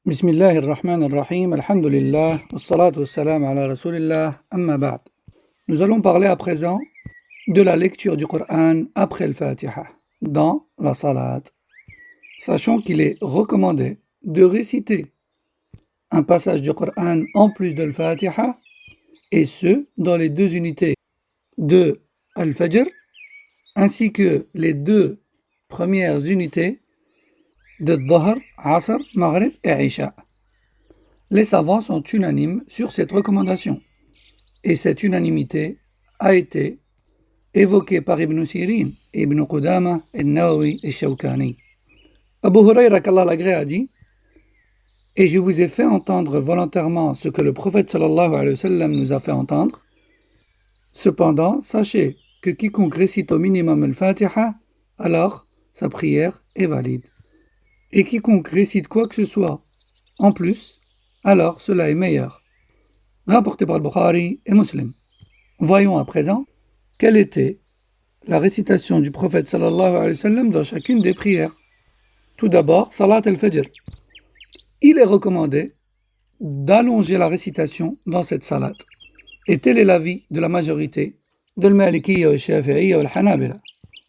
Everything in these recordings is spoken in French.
بسم الله الرحمن الرحيم الحمد لله والصلاة والسلام على رسول الله أما بعد. Nous allons parler à présent de la lecture du Coran après le Fatiha dans la salat, sachant qu'il est recommandé de réciter un passage du Coran en plus de Al-Fatiha, et ce dans les deux unités de Al-Fajr ainsi que les deux premières unités de Dhahr, Asr, Maghrib et Isha. Les savants sont unanimes sur cette recommandation, et cette unanimité a été évoquée par Ibn Sirin, Ibn Qudama, Al-Nawawi et Shawkani. Abu Hurayra, qu'Allah l'agrée, a dit: et je vous ai fait entendre volontairement ce que le prophète sallallahu alayhi wa sallam nous a fait entendre. Cependant, sachez que quiconque récite au minimum al-Fatiha, alors sa prière est valide. Et quiconque récite quoi que ce soit en plus, alors cela est meilleur. Rapporté par Bukhari et Muslim. Voyons à présent quelle était la récitation du prophète sallallahu alayhi wa sallam dans chacune des prières. Tout d'abord, Salat al-Fajr. Il est recommandé d'allonger la récitation dans cette salat. Et tel est l'avis de la majorité de l'Malikiyya, le Shafi'iyya et le Hanabila.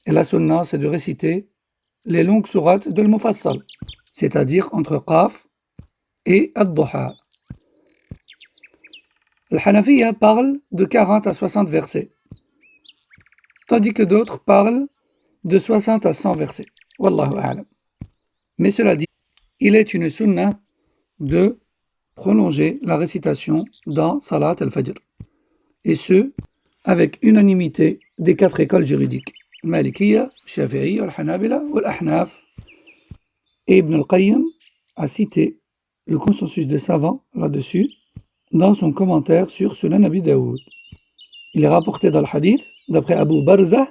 Et la sunna, c'est de réciter les longues sourates de l'Mufassal, c'est-à-dire entre Qaf et Ad-Duha. Le Hanafiyya parle de 40 à 60 versets, tandis que d'autres parlent de 60 à 100 versets. Wallahu a'lam. Mais cela dit, il est une sunna de prolonger la récitation dans Salat al-Fajr, et ce, avec unanimité des quatre écoles juridiques, le Malikiyya, le Shafi'iyya, le Hanabila ou l'Ahnaf. Et Ibn al-Qayyim a cité le consensus des savants là-dessus dans son commentaire sur Sunan Abi Daoud. Il est rapporté dans le hadith, d'après Abu Barzah,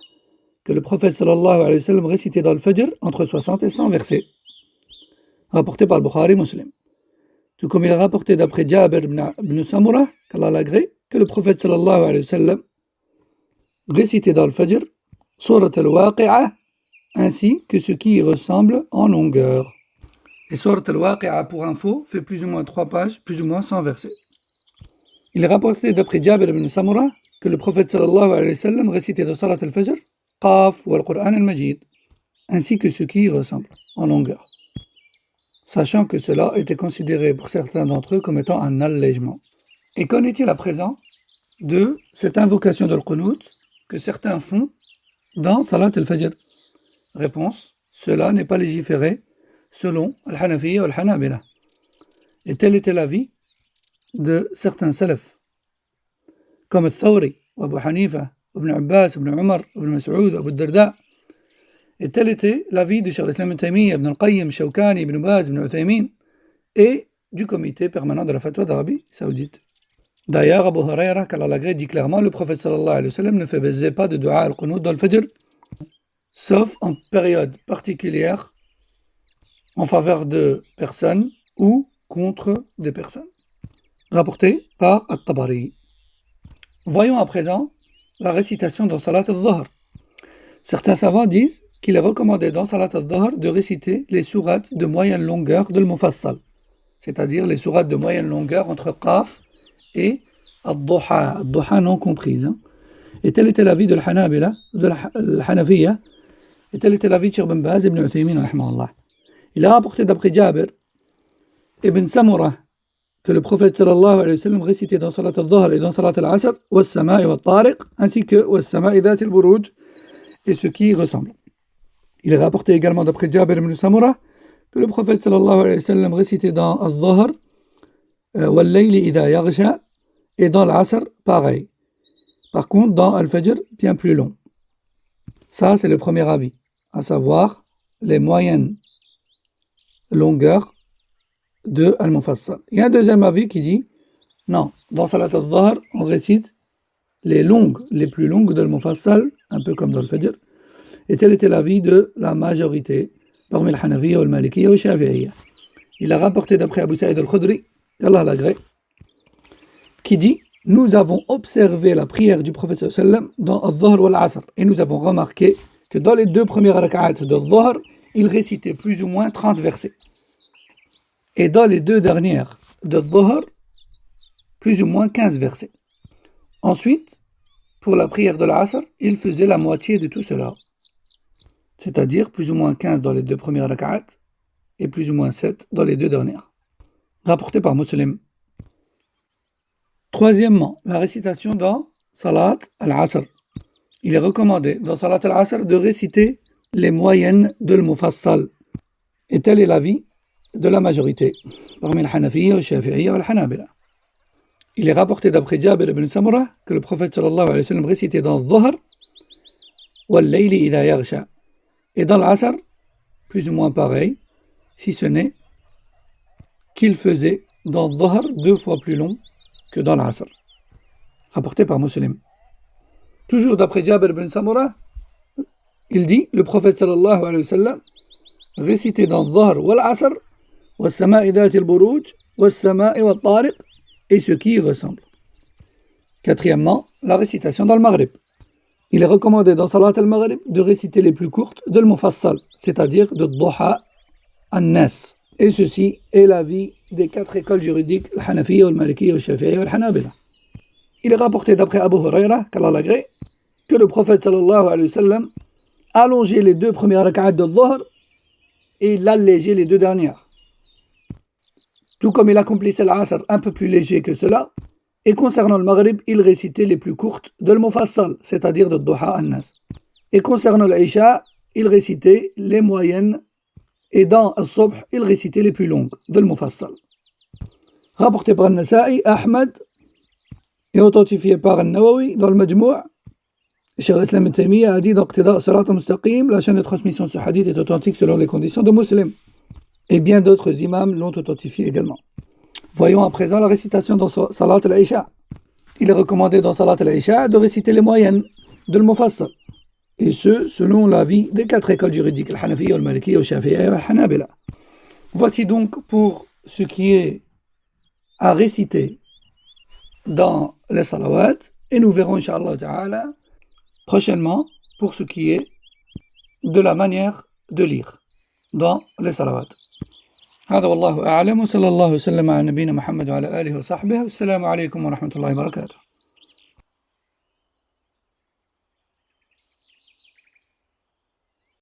que le prophète sallallahu alayhi wa sallam récitait dans le Fajr entre 60 et 100 versets, rapporté par le Bukhari et Muslim. Tout comme il est rapporté d'après Jabir ibn Samurah, qu'Allah l'agrée, que le prophète sallallahu alayhi wa sallam récitait dans le Fajr Surat al-Waqi'ah, ainsi que ce qui y ressemble en longueur. Et Surat al-Waqi'ah, pour info, fait plus ou moins 3 pages, plus ou moins 100 versets. Il est rapporté d'après Jabir ibn Samurah que le prophète sallallahu alayhi wa sallam récitait dans Salat al-Fajr Qaf ou al-Qur'an al-Majid, ainsi que ce qui y ressemble en longueur, sachant que cela était considéré pour certains d'entre eux comme étant un allègement. Et qu'en est-il à présent de cette invocation de l'Qunut que certains font dans Salat al-Fajr? Réponse: cela n'est pas légiféré selon al-Hanafiyya ou al-Hanabila. Et tel était l'avis de certains salafs, comme al-Thawri, Abu Hanifa, Ibn Abbas, Ibn Umar, Ibn Mas'ud, Abu Darda. Et tel était l'avis de Cheikh al-Islam Ibn Taymiyyah, Ibn al-Qayyim, Shawkani, Ibn Baz, Ibn Uthaymin, et du comité permanent de la fatwa d'Arabie Saoudite. D'ailleurs, Abu Hurayra, qu'Allah l'agrée, dit clairement: le prophète sallallahu alayhi wa sallam ne faisait pas de dua al-Qunut dans le Fajr, sauf en période particulière, en faveur de personnes ou contre des personnes. Rapporté par At-Tabari. Voyons à présent la récitation dans Salat al-Dhahr. Certains savants disent qu'il est recommandé dans Salat al-Dhahr de réciter les sourates de moyenne longueur de l'Mufassal, c'est-à-dire les sourates de moyenne longueur entre Qaf et Ad-Duha, Ad-Duha non comprise. Et tel était l'avis de l'Hanabila, de l'Hanafiyya, et tel était l'avis de Cheikh Ibn Baz Ibn Uthaymin rahimahullah. Il a rapporté d'après Jabir ibn Samurah que le prophète sallallahu alayhi wa sallam récitait dans Salat al-Dhahr et dans Salat al-Asr was-sama'i wat-tariq, ainsi que was-sama'i dhati al-buruj, et ce qui y ressemble. Il est rapporté également d'après Jabir ibn Samurah que le prophète sallallahu alayhi wa sallam récitait dans al-Dhahr wal-layli idha yaghsha, et dans l'Asr pareil. Par contre, dans al-Fajr, bien plus long. Ça, c'est le premier avis, à savoir les moyennes longueurs de Al-Mufassal. Il y a un deuxième avis qui dit non, dans Salat al-Dhahr, on récite les plus longues de Al-Mufassal, un peu comme dans le Fajr. Et tel était l'avis de la majorité parmi le Hanafiyya, le Malikiyya et le Shafi'iyya. Il a rapporté d'après Abu Sa'id al-Khudri, qu'Allah l'agrée, qui dit: nous avons observé la prière du prophète sallam dans Al-Dhahr ou Al-Asr, et nous avons remarqué que dans les deux premières rak'at de Al-Dhahr, il récitait plus ou moins 30 versets. Et dans les deux dernières de Dhuhr, plus ou moins 15 versets. Ensuite, pour la prière de l'Asr, il faisait la moitié de tout cela. C'est-à-dire plus ou moins 15 dans les deux premières rak'at et plus ou moins 7 dans les deux dernières. Rapporté par Muslim. Troisièmement, la récitation dans Salat al-Asr. Il est recommandé dans Salat al-Asr de réciter les moyennes de l'Mufassal. Et tel est l'avis de la majorité, parmi le Hanafiya, le Shafi'iyya et le Hanabila. Il est rapporté d'après Jabir ibn Samura que le prophète sallallahu alayhi wa sallam récitait dans Dhuhr wal-layli idha yaghsha. Et dans l'Asr, plus ou moins pareil, si ce n'est qu'il faisait dans Dhuhr 2 fois plus long que dans l'Asr. Rapporté par Muslim. Toujours d'après Jabir ibn Samura, il dit, le prophète sallallahu alayhi wa sallam récitait dans Dhuhr wal-Asr was-sama'i dhati al-buruj was-sama'i wat-tariq et ce qui y ressemble. Quatrièmement, la récitation dans le Maghrib. Il est recommandé dans Salat al-Maghrib de réciter les plus courtes de l'Mufassal, c'est-à-dire de Dhuha an-Nas. Et ceci est l'avis des 4 écoles juridiques, le Hanafiya, le Malikiyya, le Shafi'iyya et le Hanabila. Il est rapporté d'après Abu Huraira, qu'Allah l'agrée, que le prophète sallallahu alayhi wa sallam allongeait les 2 premières rak'at de Dhuhr et il allégeait les 2 dernières. Tout comme il accomplissait l'Asr un peu plus léger que cela, et concernant le Maghrib, il récitait les plus courtes de l'Mufassal, c'est-à-dire de Dhuha an-Nas. Et concernant l'Isha, il récitait les moyennes, et dans Al-Subh, il récitait les plus longues de l'Mufassal. Rapporté par Al-Nasa'i, Ahmad, et authentifié par Al-Nawawi dans le Majmou', Cheikh al-Islam ibn Taymiyyah a dit dans Iqtida' Sirat al-Mustaqim, la chaîne de transmission de ce hadith est authentique selon les conditions de Muslim. Et bien d'autres imams l'ont authentifié également. Voyons à présent la récitation dans Salat al-Isha. Il est recommandé dans Salat al-Isha de réciter les moyennes de l'Mufassal. Et ce, selon l'avis des 4 écoles juridiques, le Hanafiyya, le Malikiyya, le Shafi'iyya et le Hanabila. Voici donc pour ce qui est à réciter dans les salawat. Et nous verrons, Inch'Allah Ta'ala, prochainement pour ce qui est de la manière de lire dans les salawat. هذا والله أعلم وصلى الله وسلم على نبينا محمد وعلى آله وصحبه والسلام عليكم ورحمة الله وبركاته.